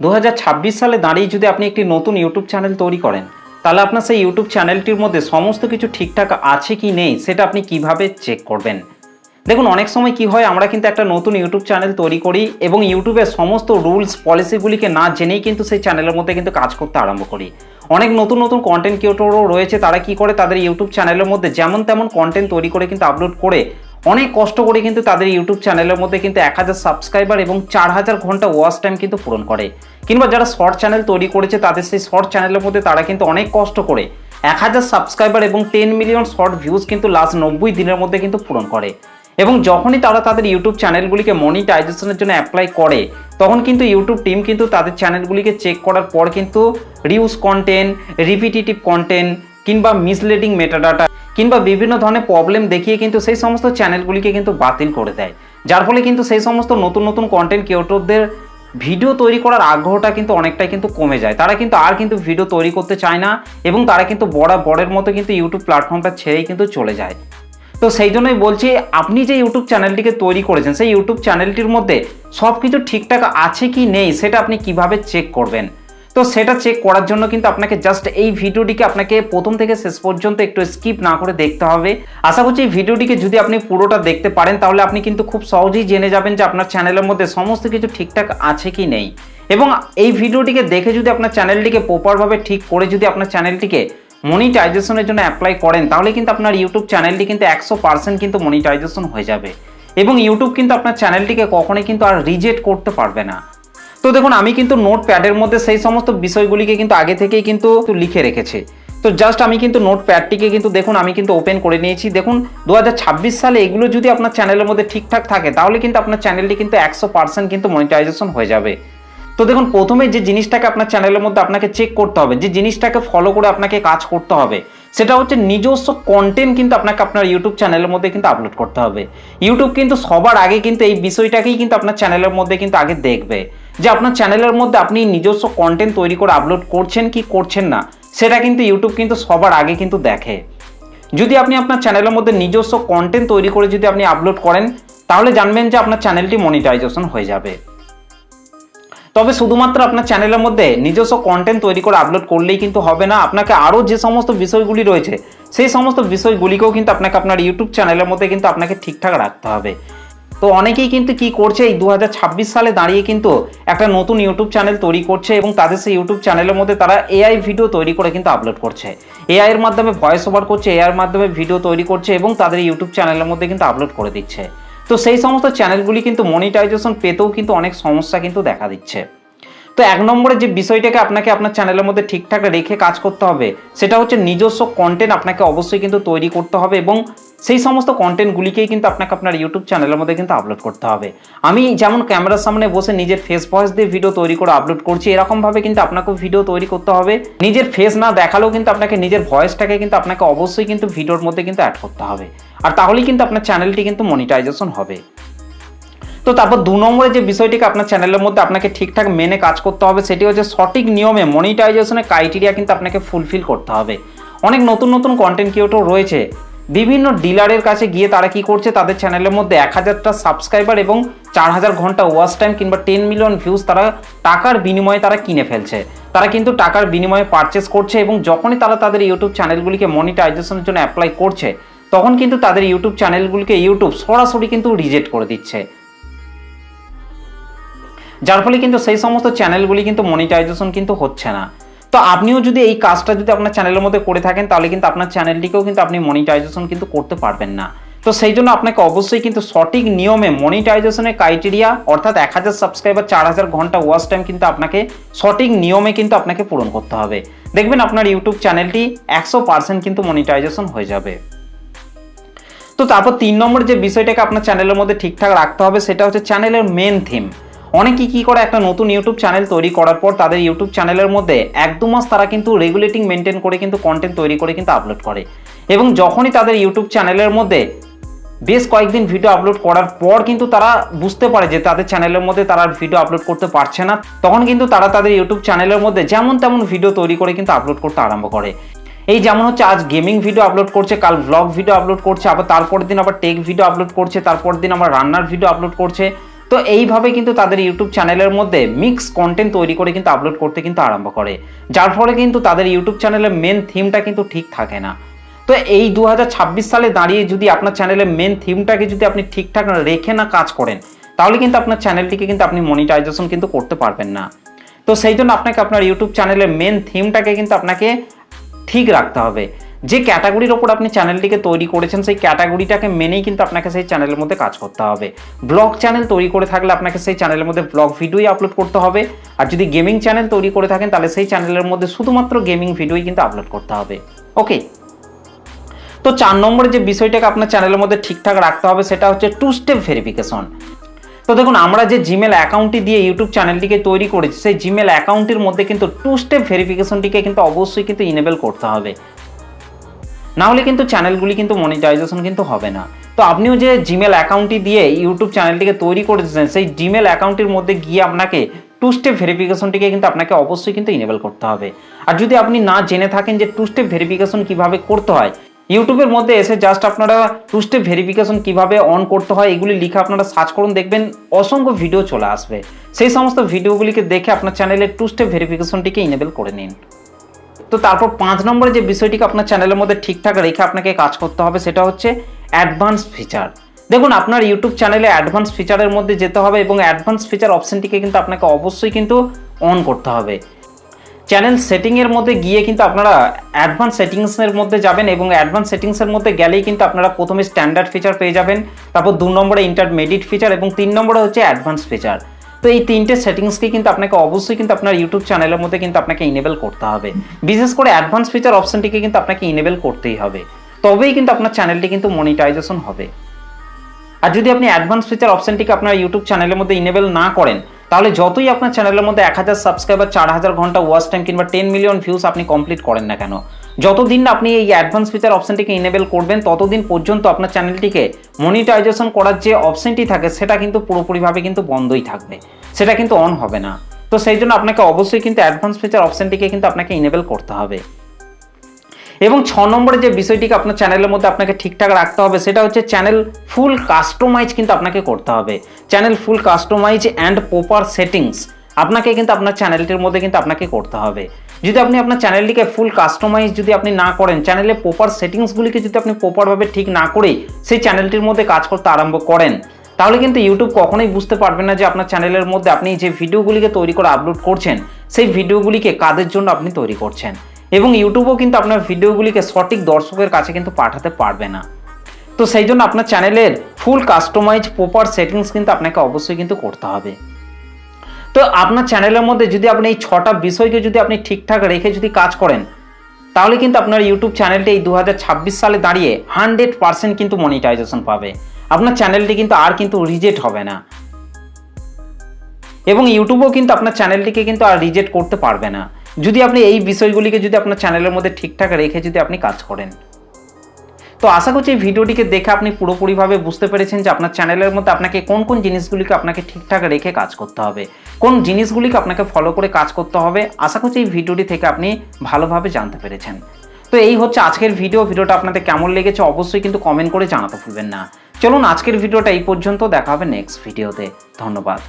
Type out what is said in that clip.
2026 সালে দাঁড়িয়ে যদি আপনি একটি নতুন ইউটিউব চ্যানেল তৈরি করেন, তাহলে আপনার সেই ইউটিউব চ্যানেলটির মধ্যে সমস্ত কিছু ঠিকঠাক আছে কি নেই সেটা আপনি কিভাবে চেক করবেন। দেখুন, অনেক সময় কি হয়, আমরা কিন্তু একটা নতুন ইউটিউব চ্যানেল তৈরি করি এবং ইউটিউবের সমস্ত রুলস পলিসিগুলিকে না জেনেই কিন্তু সেই চ্যানেলের মধ্যে কিন্তু কাজ করতে আরম্ভ করি। অনেক নতুন নতুন কন্টেন্ট ক্রিয়েটরও রয়েছে, তারা কি করে তাদের ইউটিউব চ্যানেলের মধ্যে যেমন তেমন কন্টেন্ট তৈরি করে কিন্তু আপলোড করে অনেক কষ্ট করে কিন্তু তাদের ইউটিউব চ্যানেলের মধ্যে কিন্তু 1000 সাবস্ক্রাইবার এবং 4000 ঘন্টা ওয়াচ টাইম কিন্তু পূরণ করে। কিংবা যারা শর্ট চ্যানেল তৈরি করেছে তাদের সেই শর্ট চ্যানেলের মধ্যে তারা কিন্তু অনেক কষ্ট করে 1000 সাবস্ক্রাইবার এবং 10 মিলিয়ন শর্ট ভিউজ কিন্তু লাস্ট 90 দিনের মধ্যে কিন্তু পূরণ করে। এবং যখনই তারা তাদের ইউটিউব চ্যানেলগুলিকে মনিটাইজেশনের জন্য অ্যাপ্লাই করে, তখন কিন্তু ইউটিউব টিম কিন্তু তাদের চ্যানেলগুলিকে চেক করার পর কিন্তু রিউজ কন্টেন্ট, রিপিটিটিভ কন্টেন্ট কিংবা মিসলিডিং মেটাডাটা কিংবা বিভিন্ন ধরনের প্রবলেম দেখিয়ে কিন্তু সেই সমস্ত চ্যানেলগুলিকে কিন্তু বাতিল করে দেয়। যার ফলে কিন্তু সেই সমস্ত নতুন নতুন কন্টেন্ট ক্রিয়েটরদের ভিডিও তৈরি করার আগ্রহটা কিন্তু অনেকটাই কিন্তু কমে যায়। তারা কিন্তু আর কিন্তু ভিডিও তৈরি করতে চায় না এবং তারা কিন্তু বরাবরের মতো কিন্তু ইউটিউব প্ল্যাটফর্মটা ছেড়েই কিন্তু চলে যায়। তো সেই জন্যই বলছি, আপনি যে ইউটিউব চ্যানেলটিকে তৈরি করেছেন সেই ইউটিউব চ্যানেলটির মধ্যে সব কিছু ঠিকঠাক আছে কি নেই সেটা আপনি কিভাবে চেক করবেন। তো সেটা চেক করার জন্য কিন্তু আপনাকে জাস্ট এই ভিডিওটিকে আপনাকে প্রথম থেকে শেষ পর্যন্ত একটু স্কিপ না করে দেখতে হবে। আশা করছি এই ভিডিওটিকে যদি আপনি পুরোটা দেখতে পারেন তাহলে আপনি কিন্তু খুব সহজেই জেনে যাবেন যে আপনার চ্যানেলের মধ্যে সমস্ত কিছু ঠিকঠাক আছে কি নেই। এবং এই ভিডিওটিকে দেখে যদি আপনার চ্যানেলটিকে প্রপারভাবে ঠিক করে যদি আপনার চ্যানেলটিকে মনিটাইজেশনের জন্য অ্যাপ্লাই করেন, তাহলে কিন্তু আপনার ইউটিউব চ্যানেলটি কিন্তু 100% কিন্তু মনিটাইজেশন হয়ে যাবে এবং ইউটিউব কিন্তু আপনার চ্যানেলটিকে কখনোই কিন্তু আর রিজেক্ট করতে পারবে না। তো দেখুন, আমি কিন্তু নোটপ্যাডের মধ্যে সেই সমস্ত বিষয়গুলিকে কিন্তু আগে থেকেই কিন্তু লিখে রেখেছি। তো জাস্ট আমি কিন্তু নোটপ্যাডটিকে কিন্তু দেখুন আমি কিন্তু ওপেন করে নিয়েছি। দেখুন, 2026 সালে এগুলো যদি আপনার চ্যানেলের মধ্যে ঠিকঠাক থাকে তাহলে কিন্তু আপনার চ্যানেলটি কিন্তু 100% কিন্তু মনিটাইজেশন হয়ে যাবে। তো দেখুন, প্রথমে যে জিনিসটাকে আপনার চ্যানেলের মধ্যে আপনাকে চেক করতে হবে, যে জিনিসটাকে ফলো করে আপনাকে কাজ করতে হবে, সেটা হচ্ছে নিজস্ব কন্টেন্ট কিন্তু আপনাকে আপনার ইউটিউব চ্যানেলের মধ্যে কিন্তু আপলোড করতে হবে। ইউটিউব কিন্তু সবার আগে কিন্তু এই বিষয়টাকেই কিন্তু আপনার চ্যানেলের মধ্যে কিন্তু আগে দেখবে যে আপনার চ্যানেলের মধ্যে আপনি নিজস্ব কন্টেন্ট তৈরি করে আপলোড করছেন কি করছেন না, সেটা কিন্তু ইউটিউব কিন্তু সবার আগে কিন্তু দেখে। যদি আপনি আপনার চ্যানেলের মধ্যে নিজস্ব কন্টেন্ট তৈরি করে যদি আপনি আপলোড করেন, তাহলে জানবেন যে আপনার চ্যানেলটি মনিটাইজেশন হয়ে যাবে। তবে শুধুমাত্র আপনার চ্যানেলের মধ্যে নিজস্ব কন্টেন্ট তৈরি করে আপলোড করলেই কিন্তু হবে না, আপনাকে আরও যে সমস্ত বিষয়গুলি রয়েছে সেই সমস্ত বিষয়গুলিকেও কিন্তু আপনাকে আপনার ইউটিউব চ্যানেলের মধ্যে কিন্তু আপনাকে ঠিকঠাক রাখতে হবে। তো অনেকেই কিন্তু কি করছে, এই 2026 সালে দাঁড়িয়ে কিন্তু একটা নতুন ইউটিউব চ্যানেল তৈরি করছে এবং তাদের সেই ইউটিউব চ্যানেলের মধ্যে তারা এআই ভিডিও তৈরি করে কিন্তু আপলোড করছে। এআই এর মাধ্যমে ভয়েস ওভার করছে, এআই এর মাধ্যমে ভিডিও তৈরি করছে এবং তাদের ইউটিউব চ্যানেলের মধ্যে কিন্তু আপলোড করে দিচ্ছে। তো সেই সমস্ত চ্যানেলগুলি কিন্তু মনিটাইজেশন পেতেও কিন্তু অনেক সমস্যা কিন্তু দেখা দিচ্ছে। তো এক নম্বরে যে বিষয়টাকে আপনাকে আপনার চ্যানেলের মধ্যে ঠিকঠাক রেখে কাজ করতে হবে, সেটা হচ্ছে নিজস্ব কন্টেন্ট আপনাকে অবশ্যই কিন্তু তৈরি করতে হবে এবং সেই সমস্ত কন্টেন্টগুলিকেই কিন্তু আপনাকে আপনার ইউটিউব চ্যানেলের মধ্যে কিন্তু আপলোড করতে হবে। আমি যেমন ক্যামেরার সামনে বসে নিজের ফেস ভয়েস দিয়ে ভিডিও তৈরি করে আপলোড করছি, এরকমভাবে কিন্তু আপনাকেও ভিডিও তৈরি করতে হবে। নিজের ফেস না দেখালেও কিন্তু আপনাকে নিজের ভয়েসটাকে কিন্তু আপনাকে অবশ্যই কিন্তু ভিডিওর মধ্যে কিন্তু অ্যাড করতে হবে, আর তাহলেই কিন্তু আপনার চ্যানেলটি কিন্তু মনিটাইজেশন হবে। তো তারপর 2 নম্বরে যে বিষয়টিকে আপনার চ্যানেলের মধ্যে আপনাকে ঠিকঠাক মেনে কাজ করতে হবে, সেটি হচ্ছে সঠিক নিয়মে মনিটাইজেশনের ক্রাইটেরিয়া কিন্তু আপনাকে ফুলফিল করতে হবে। অনেক নতুন নতুন কন্টেন্ট ক্রিয়েটর রয়েছে, বিভিন্ন ডিলারের কাছে গিয়ে তারা কি করছে, তাদের চ্যানেলের মধ্যে 1000টা সাবস্ক্রাইবার এবং 4000 ঘন্টা ওয়াচ টাইম কিংবা 10 মিলিয়ন ভিউজ তারা টাকার বিনিময়ে তারা কিনে ফেলছে। তারা কিন্তু টাকার বিনিময়ে পারচেস করছে এবং যখনই তারা তাদের ইউটিউব চ্যানেলগুলিকে মনিটাইজেশনের জন্য অ্যাপ্লাই করছে, তখন কিন্তু তাদের ইউটিউব চ্যানেলগুলিকে ইউটিউব সরাসরি কিন্তু রিজেক্ট করে দিচ্ছে। যার ফলে কিন্তু সেই সমস্ত চ্যানেলগুলি কিন্তু মনিটাইজেশন কিন্তু হচ্ছে না। তো আপনিও যদি এই কাজটা যদি আপনার চ্যানেলের মধ্যে করে থাকেন, তাহলে কিন্তু আপনার চ্যানেলটিকেও কিন্তু আপনি মনিটাইজেশন কিন্তু করতে পারবেন না। তো সেই জন্য আপনাকে অবশ্যই কিন্তু সঠিক নিয়মে মনিটাইজেশনের ক্রাইটেরিয়া অর্থাৎ 1000 সাবস্ক্রাইবার 4000 ঘন্টা ওয়াচ টাইম কিন্তু আপনাকে সঠিক নিয়মে কিন্তু আপনাকে পূরণ করতে হবে। দেখবেন আপনার ইউটিউব চ্যানেলটি 100% কিন্তু মনিটাইজেশন হয়ে যাবে। তো তারপর 3 নম্বর যে বিষয়টাকে আপনার চ্যানেলের মধ্যে ঠিকঠাক রাখতে হবে, সেটা হচ্ছে চ্যানেলের মেন থিম। অনেকেই কি করে, একটা নতুন ইউটিউব চ্যানেল তৈরি করার পর তাদের ইউটিউব চ্যানেলের মধ্যে 1-2 মাস তারা কিন্তু রেগুলেটিং মেনটেন করে কিন্তু কন্টেন্ট তৈরি করে কিন্তু আপলোড করে এবং যখনই তাদের ইউটিউব চ্যানেলের মধ্যে বেশ কয়েকদিন ভিডিও আপলোড করার পর কিন্তু তারা বুঝতে পারে যে তাদের চ্যানেলের মধ্যে তারা ভিডিও আপলোড করতে পারছে না, তখন কিন্তু তারা তাদের ইউটিউব চ্যানেলের মধ্যে যেমন তেমন ভিডিও তৈরি করে কিন্তু আপলোড করতে আরম্ভ করে। এই যেমন হচ্ছে আজ গেমিং ভিডিও আপলোড করছে, কাল ব্লগ ভিডিও আপলোড করছে, আবার তারপরের দিন আবার টেক ভিডিও আপলোড করছে, তারপরের দিন আবার রান্নার ভিডিও আপলোড করছে। তো এইভাবে কিন্তু তাদের ইউটিউব চ্যানেলের মধ্যে মিক্স কন্টেন্ট তৈরি করে কিন্তু আপলোড করতে কিন্তু আরম্ভ করে, যার ফলে কিন্তু তাদের ইউটিউব চ্যানেলের মেন থিমটা কিন্তু ঠিক থাকে না। তো এই 2026 সালে দাঁড়িয়ে যদি আপনার চ্যানেলের মেন থিমটাকে যদি আপনি ঠিকঠাক রেখে না কাজ করেন, তাহলে কিন্তু আপনার চ্যানেলটিকে কিন্তু আপনি মনিটাইজেশন কিন্তু করতে পারবেন না। তো সেই জন্য আপনাকে আপনার ইউটিউব চ্যানেলের মেন থিমটাকে কিন্তু আপনাকে ঠিক রাখতে হবে। যে ক্যাটাগরির ওপর আপনি চ্যানেলটিকে তৈরি করেছেন সেই ক্যাটাগরিটাকে মেনেই কিন্তু আপনাকে সেই চ্যানেলের মধ্যে কাজ করতে হবে। ব্লগ চ্যানেল তৈরি করে থাকলে আপনাকে সেই চ্যানেলের মধ্যে ব্লগ ভিডিওই আপলোড করতে হবে, আর যদি গেমিং চ্যানেল তৈরি করে থাকেন তাহলে সেই চ্যানেলের মধ্যে শুধুমাত্র গেমিং ভিডিওই কিন্তু আপলোড করতে হবে। ওকে, তো 4 নম্বরে যে বিষয়টাকে আপনার চ্যানেলের মধ্যে ঠিকঠাক রাখতে হবে সেটা হচ্ছে 2 স্টেপ ভেরিফিকেশন। তো দেখুন, আমরা যে জিমেল অ্যাকাউন্টটি দিয়ে ইউটিউব চ্যানেলটিকে তৈরি করেছি সেই জিমেল অ্যাকাউন্টের মধ্যে কিন্তু 2 স্টেপ ভেরিফিকেশনটিকে কিন্তু অবশ্যই কিন্তু ইনেবল করতে হবে, না হলে কিন্তু চ্যানেলগুলি কিন্তু মনিটাইজেশন কিন্তু হবে না। তো আপনিও যে জিমেল অ্যাকাউন্টটি দিয়ে ইউটিউব চ্যানেলটিকে তৈরি করেছেন সেই জিমেল অ্যাকাউন্টের মধ্যে গিয়ে আপনাকে 2 স্টেপ ভেরিফিকেশনটিকে কিন্তু আপনাকে অবশ্যই কিন্তু ইনেবল করতে হবে। আর যদি আপনি না জেনে থাকেন যে 2 স্টেপ ভেরিফিকেশন কিভাবে করতে হয়, ইউটিউবের মধ্যে এসে জাস্ট আপনারা 2 স্টেপ ভেরিফিকেশন কিভাবে অন করতে হয় এগুলি লিখে আপনারা সার্চ করুন, দেখবেন অসংখ্য ভিডিও চলে আসবে। সেই সমস্ত ভিডিওগুলিকে দেখে আপনার চ্যানেলের 2 স্টেপ ভেরিফিকেশনটিকে ইনেবল করে নিন। তো তারপর 5 নম্বরে যে বিষয়টিকে আপনার চ্যানেলের মধ্যে ঠিকঠাক রেখে আপনাকে কাজ করতে হবে সেটা হচ্ছে অ্যাডভান্স ফিচার। দেখুন, আপনার ইউটিউব চ্যানেলে অ্যাডভান্স ফিচারের মধ্যে যেতে হবে এবং অ্যাডভান্স ফিচার অপশনটিকে কিন্তু আপনাকে অবশ্যই কিন্তু অন করতে হবে। চ্যানেল সেটিংয়ের মধ্যে গিয়ে কিন্তু আপনারা অ্যাডভান্স সেটিংসের মধ্যে যাবেন এবং অ্যাডভান্স সেটিংসের মধ্যে গেলেই কিন্তু আপনারা প্রথমে স্ট্যান্ডার্ড ফিচার পেয়ে যাবেন, তারপর 2 নম্বরে ইন্টারমিডিয়েট ফিচার এবং 3 নম্বরে হচ্ছে অ্যাডভান্স ফিচার। তো এই 3টে সেটিংসকে কিন্তু আপনাকে অবশ্যই কিন্তু আপনার ইউটিউব চ্যানেলের মধ্যে কিন্তু আপনাকে ইনেবল করতে হবে। বিশেষ করে অ্যাডভান্স ফিচার অপশনটিকে কিন্তু আপনাকে ইনেবল করতেই হবে, তবেই কিন্তু আপনার চ্যানেলটি কিন্তু মনিটাইজেশন হবে। আর যদি আপনি অ্যাডভান্স ফিচার অপশনটিকে আপনার ইউটিউব চ্যানেলের মধ্যে ইনেবল না করেন, তাহলে যতই আপনার চ্যানেলের মধ্যে 1000 সাবস্ক্রাইবার, 4000 ঘন্টা ওয়াচ টাইম কিংবা 10 মিলিয়ন ভিউজ আপনি কমপ্লিট করেন না কেন, যতদিন না আপনি এই অ্যাডভান্স ফিচার অপশনটিকে ইনেবল করবেন ততদিন পর্যন্ত আপনার চ্যানেলটিকে মনিটাইজেশন করার যে অপশনটি থাকে সেটা কিন্তু পুরোপুরিভাবে কিন্তু বন্ধই থাকবে, সেটা কিন্তু অন হবে না। তো সেই জন্য আপনাকে অবশ্যই কিন্তু অ্যাডভান্স ফিচার অপশনটিকে কিন্তু আপনাকে ইনেবল করতে হবে। এবং 6 নম্বরে যে বিষয়টিকে আপনার চ্যানেলের মধ্যে আপনাকে ঠিকঠাক রাখতে হবে সেটা হচ্ছে চ্যানেল ফুল কাস্টমাইজ কিন্তু আপনাকে করতে হবে। Channel full customise and proper settings আপনাকে কিন্তু আপনার চ্যানেলটির মধ্যে কিন্তু আপনাকে করতে হবে। যদি আপনি আপনার চ্যানেলটিকে ফুল কাস্টমাইজ যদি আপনি না করেন, চ্যানেলের প্রপার সেটিংসগুলিকে যদি আপনি প্রপারভাবে ঠিক না করেই সেই চ্যানেলটির মধ্যে কাজ করতে আরম্ভ করেন, তাহলে কিন্তু ইউটিউব কখনোই বুঝতে পারবেন না যে আপনার চ্যানেলের মধ্যে আপনি যে ভিডিওগুলিকে তৈরি করে আপলোড করছেন সেই ভিডিওগুলিকে কাদের জন্য আপনি তৈরি করছেন, এবং ইউটিউবও কিন্তু আপনার ভিডিওগুলিকে সঠিক দর্শকের কাছে কিন্তু পাঠাতে পারবে না। তো সেই জন্য আপনার চ্যানেলের ফুল কাস্টমাইজ প্রপার সেটিংস কিন্তু আপনাকে অবশ্যই কিন্তু করতে হবে। তো আপনার চ্যানেলের মধ্যে যদি আপনি এই 6টা বিষয়কে যদি আপনি ঠিকঠাক রেখে যদি কাজ করেন, তাহলে কিন্তু আপনার ইউটিউব চ্যানেলটি এই 2026 সালে দাঁড়িয়ে 100% কিন্তু মনিটাইজেশন পাবে। আপনার চ্যানেলটি কিন্তু আর কিন্তু রিজেক্ট হবে না, এবং ইউটিউবও কিন্তু আপনার চ্যানেলটিকে কিন্তু আর রিজেক্ট করতে পারবে না যদি আপনি এই বিষয়গুলিকে যদি আপনার চ্যানেলের মধ্যে ঠিকঠাক রেখে যদি আপনি কাজ করেন। তো আশা করছি এই ভিডিওটিকে দেখে আপনি পুরোপুরিভাবে বুঝতে পেরেছেন যে আপনার চ্যানেলের মধ্যে আপনাকে কোন কোন জিনিসগুলিকে আপনাকে ঠিকঠাক রেখে কাজ করতে হবে, কোন জিনিসগুলিকে আপনাকে ফলো করে কাজ করতে হবে। আশা করছি এই ভিডিওটি থেকে আপনি ভালোভাবে জানতে পেরেছেন। তো এই হচ্ছে আজকের ভিডিওটা আপনাদের কেমন লেগেছে অবশ্যই কিন্তু কমেন্ট করে জানাতে ভুলবেন না। চলুন আজকের ভিডিওটা এই পর্যন্ত, দেখা হবে নেক্সট ভিডিওতে। ধন্যবাদ।